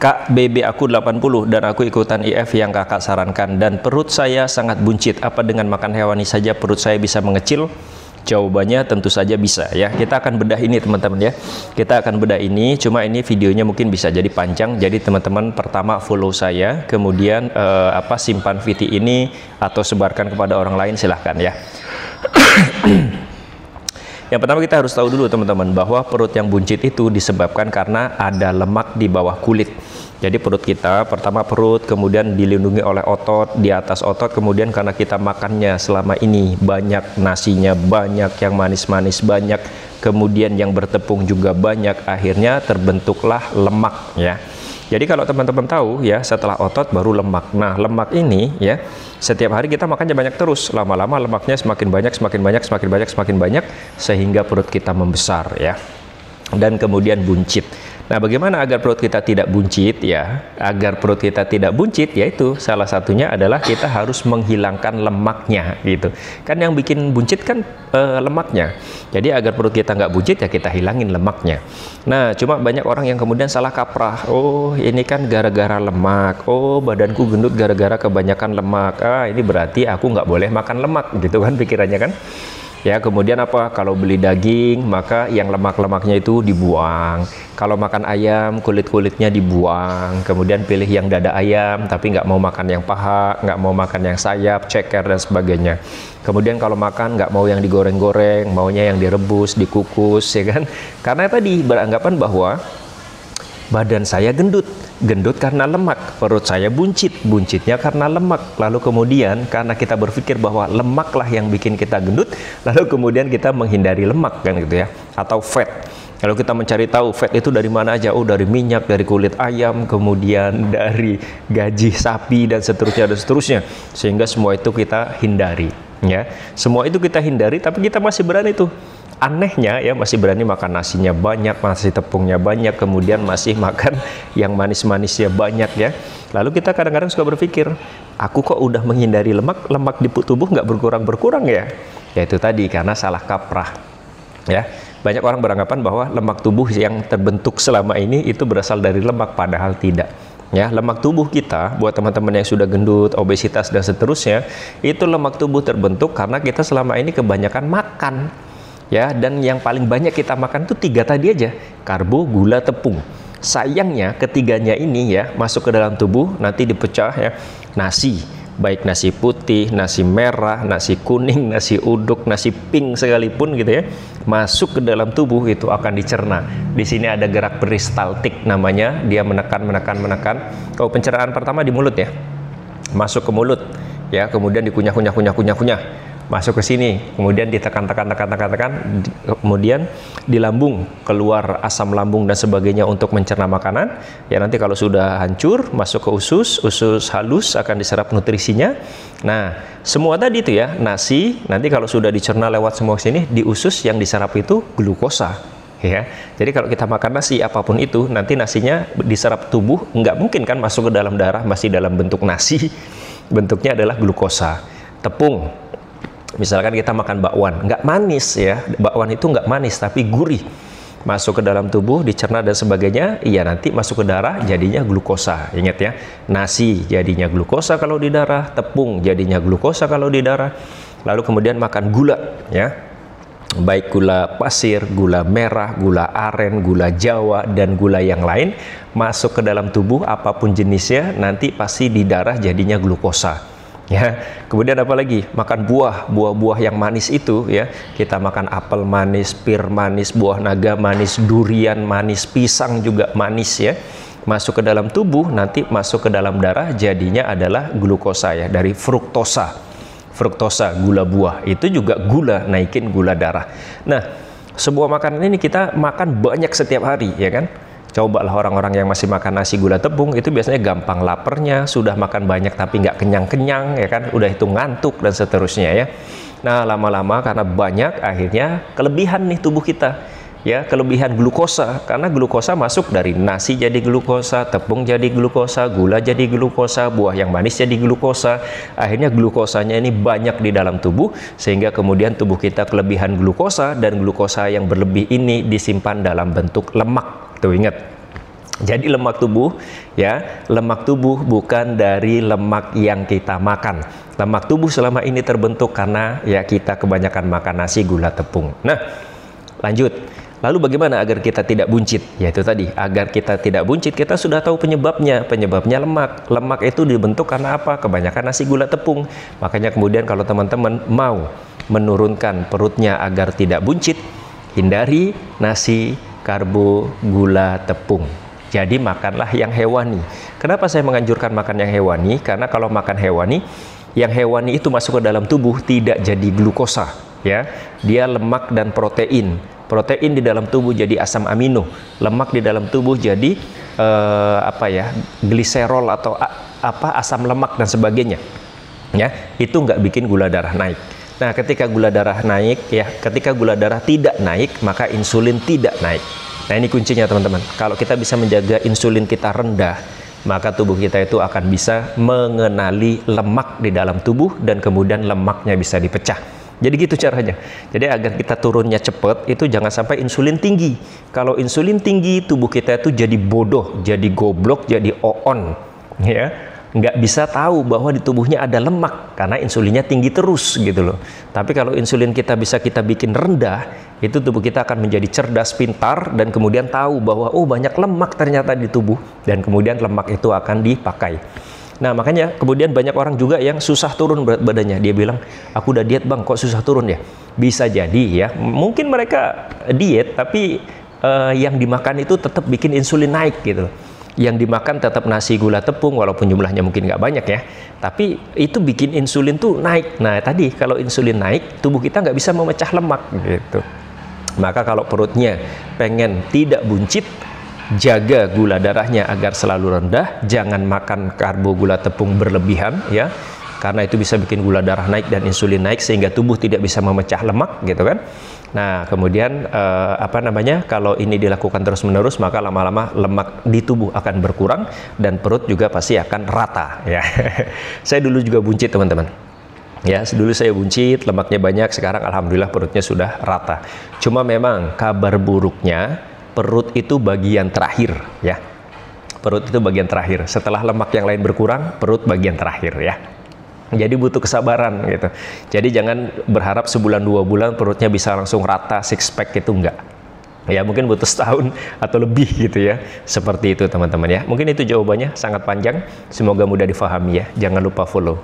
Kak, BB aku 80 dan aku ikutan IF yang kakak sarankan dan perut saya sangat buncit. Apa dengan makan hewani saja perut saya bisa mengecil? Jawabannya tentu saja bisa ya. Kita akan bedah ini teman-teman ya. Kita akan bedah ini, cuma ini videonya mungkin bisa jadi panjang. Jadi teman-teman pertama follow saya, kemudian simpan VT ini atau sebarkan kepada orang lain silahkan ya. Yang pertama kita harus tahu dulu teman-teman bahwa perut yang buncit itu disebabkan karena ada lemak di bawah kulit. Jadi perut kita, pertama perut, kemudian dilindungi oleh otot, di atas otot, kemudian karena kita makannya selama ini banyak, nasinya banyak, yang manis-manis banyak, kemudian yang bertepung juga banyak, akhirnya terbentuklah lemak ya. Jadi kalau teman-teman tahu ya, setelah otot baru lemak. Nah, lemak ini ya, setiap hari kita makannya banyak terus, lama-lama lemaknya semakin banyak, semakin banyak, semakin banyak, semakin banyak, sehingga perut kita membesar ya, dan kemudian buncit. Nah, bagaimana agar perut kita tidak buncit ya? Agar perut kita tidak buncit, yaitu salah satunya adalah kita harus menghilangkan lemaknya gitu. Kan yang bikin buncit kan lemaknya. Jadi agar perut kita nggak buncit ya kita hilangin lemaknya. Nah, cuma banyak orang yang kemudian salah kaprah. Oh, ini kan gara-gara lemak. Oh, badanku gendut gara-gara kebanyakan lemak. Ah, ini berarti aku nggak boleh makan lemak gitu kan pikirannya kan? Ya, kemudian apa? Kalau beli daging, maka yang lemak-lemaknya itu dibuang. Kalau makan ayam, kulit-kulitnya dibuang. Kemudian pilih yang dada ayam, tapi nggak mau makan yang paha, nggak mau makan yang sayap, ceker, dan sebagainya. Kemudian kalau makan, nggak mau yang digoreng-goreng, maunya yang direbus, dikukus, ya kan? Karena tadi beranggapan bahwa badan saya gendut karena lemak, perut saya buncitnya karena lemak. Lalu kemudian karena kita berpikir bahwa lemaklah yang bikin kita gendut, lalu kemudian kita menghindari lemak kan gitu ya, atau fat. Kalau kita mencari tahu fat itu dari mana aja, oh dari minyak, dari kulit ayam, kemudian dari gaji sapi dan seterusnya, sehingga semua itu kita hindari ya. Semua itu kita hindari, tapi kita masih berani tuh. Anehnya ya, masih berani makan nasinya banyak, masih tepungnya banyak, kemudian masih makan yang manis-manisnya banyak ya. Lalu kita kadang-kadang suka berpikir, aku kok udah menghindari lemak di tubuh nggak berkurang-berkurang ya? Ya itu tadi, karena salah kaprah ya. Banyak orang beranggapan bahwa lemak tubuh yang terbentuk selama ini itu berasal dari lemak, padahal tidak. Ya, lemak tubuh kita, buat teman-teman yang sudah gendut, obesitas dan seterusnya, itu lemak tubuh terbentuk karena kita selama ini kebanyakan makan. Ya, dan yang paling banyak kita makan tuh 3 tadi aja, karbo, gula, tepung. Sayangnya ketiganya ini ya masuk ke dalam tubuh nanti dipecah ya. Nasi, baik nasi putih, nasi merah, nasi kuning, nasi uduk, nasi pink sekalipun gitu ya, masuk ke dalam tubuh itu akan dicerna. Di sini ada gerak peristaltik namanya, dia menekan. Kalau pencernaan pertama di mulut ya, masuk ke mulut ya, kemudian dikunyah, masuk ke sini, kemudian ditekan, kemudian di lambung, keluar asam lambung dan sebagainya untuk mencerna makanan. Ya nanti kalau sudah hancur, masuk ke usus halus akan diserap nutrisinya. Nah, semua tadi itu ya, nasi, nanti kalau sudah dicerna lewat semua sini, di usus yang diserap itu glukosa. Ya, jadi kalau kita makan nasi apapun itu, nanti nasinya diserap tubuh, nggak mungkin kan masuk ke dalam darah masih dalam bentuk nasi, bentuknya adalah glukosa. Tepung, misalkan kita makan bakwan, nggak manis ya, bakwan itu nggak manis tapi gurih, masuk ke dalam tubuh, dicerna dan sebagainya, iya nanti masuk ke darah jadinya glukosa. Ingat ya, nasi jadinya glukosa kalau di darah, tepung jadinya glukosa kalau di darah. Lalu kemudian makan gula ya, baik gula pasir, gula merah, gula aren, gula jawa, dan gula yang lain, masuk ke dalam tubuh apapun jenisnya, nanti pasti di darah jadinya glukosa. Ya, kemudian apa lagi? Makan buah-buah yang manis itu ya. Kita makan apel manis, pir manis, buah naga manis, durian manis, pisang juga manis ya. Masuk ke dalam tubuh, nanti masuk ke dalam darah jadinya adalah glukosa ya, dari fruktosa. Fruktosa, gula buah, itu juga gula, naikin gula darah. Nah, sebuah makanan ini kita makan banyak setiap hari ya kan. Cobalah orang-orang yang masih makan nasi gula tepung, itu biasanya gampang laparnya, sudah makan banyak tapi nggak kenyang-kenyang ya kan, udah itu ngantuk dan seterusnya ya. Nah, lama-lama karena banyak, akhirnya kelebihan nih tubuh kita ya, kelebihan glukosa, karena glukosa masuk dari nasi jadi glukosa, tepung jadi glukosa, gula jadi glukosa, buah yang manis jadi glukosa. Akhirnya glukosanya ini banyak di dalam tubuh, sehingga kemudian tubuh kita kelebihan glukosa, dan glukosa yang berlebih ini disimpan dalam bentuk lemak. Tuh ingat, Jadi lemak tubuh, ya, lemak tubuh bukan dari lemak yang kita makan. Lemak tubuh selama ini terbentuk karena ya kita kebanyakan makan nasi, gula, tepung. Nah, lanjut. Lalu bagaimana agar kita tidak buncit? Ya itu tadi, agar kita tidak buncit, kita sudah tahu penyebabnya. Penyebabnya lemak. Lemak itu dibentuk karena apa? Kebanyakan nasi, gula, tepung. Makanya kemudian kalau teman-teman mau menurunkan perutnya agar tidak buncit, hindari nasi, karbo, gula, tepung. Jadi makanlah yang hewani. Kenapa saya menganjurkan makan yang hewani? Karena kalau makan hewani, yang hewani itu masuk ke dalam tubuh tidak jadi glukosa, ya. Dia lemak dan protein. Protein di dalam tubuh jadi asam amino. Lemak di dalam tubuh jadi gliserol atau asam lemak dan sebagainya. Ya, itu nggak bikin gula darah naik. Nah, ketika gula darah naik, ya, ketika gula darah tidak naik, maka insulin tidak naik. Nah, ini kuncinya teman-teman. Kalau kita bisa menjaga insulin kita rendah, maka tubuh kita itu akan bisa mengenali lemak di dalam tubuh dan kemudian lemaknya bisa dipecah. Jadi gitu caranya. Jadi agar kita turunnya cepat, itu jangan sampai insulin tinggi. Kalau insulin tinggi, tubuh kita itu jadi bodoh, jadi goblok, jadi oon, ya. Nggak bisa tahu bahwa di tubuhnya ada lemak karena insulinnya tinggi terus gitu loh. Tapi kalau insulin kita bisa kita bikin rendah, itu tubuh kita akan menjadi cerdas, pintar, dan kemudian tahu bahwa oh banyak lemak ternyata di tubuh, dan kemudian lemak itu akan dipakai. Nah, makanya kemudian banyak orang juga yang susah turun berat badannya. Dia bilang, aku udah diet bang, kok susah turun ya? Bisa jadi ya, mungkin mereka diet tapi yang dimakan itu tetap bikin insulin naik gitu. Yang dimakan tetap nasi, gula, tepung, walaupun jumlahnya mungkin nggak banyak ya, tapi itu bikin insulin tuh naik. Nah tadi kalau insulin naik, tubuh kita nggak bisa memecah lemak gitu. Maka kalau perutnya pengen tidak buncit, jaga gula darahnya agar selalu rendah, jangan makan karbo, gula, tepung berlebihan ya, karena itu bisa bikin gula darah naik dan insulin naik sehingga tubuh tidak bisa memecah lemak gitu kan. Nah, kemudian kalau ini dilakukan terus-menerus, maka lama-lama lemak di tubuh akan berkurang dan perut juga pasti akan rata ya. Saya dulu juga buncit teman-teman. Ya, dulu saya buncit, lemaknya banyak, sekarang alhamdulillah perutnya sudah rata. Cuma memang kabar buruknya, perut itu bagian terakhir ya. Perut itu bagian terakhir. Setelah lemak yang lain berkurang, perut bagian terakhir ya. Jadi butuh kesabaran gitu. Jadi jangan berharap sebulan 2 bulan perutnya bisa langsung rata, six pack, itu enggak. Ya mungkin butuh setahun atau lebih gitu ya. Seperti itu teman-teman ya. Mungkin itu jawabannya, sangat panjang. Semoga mudah difahami ya. Jangan lupa follow.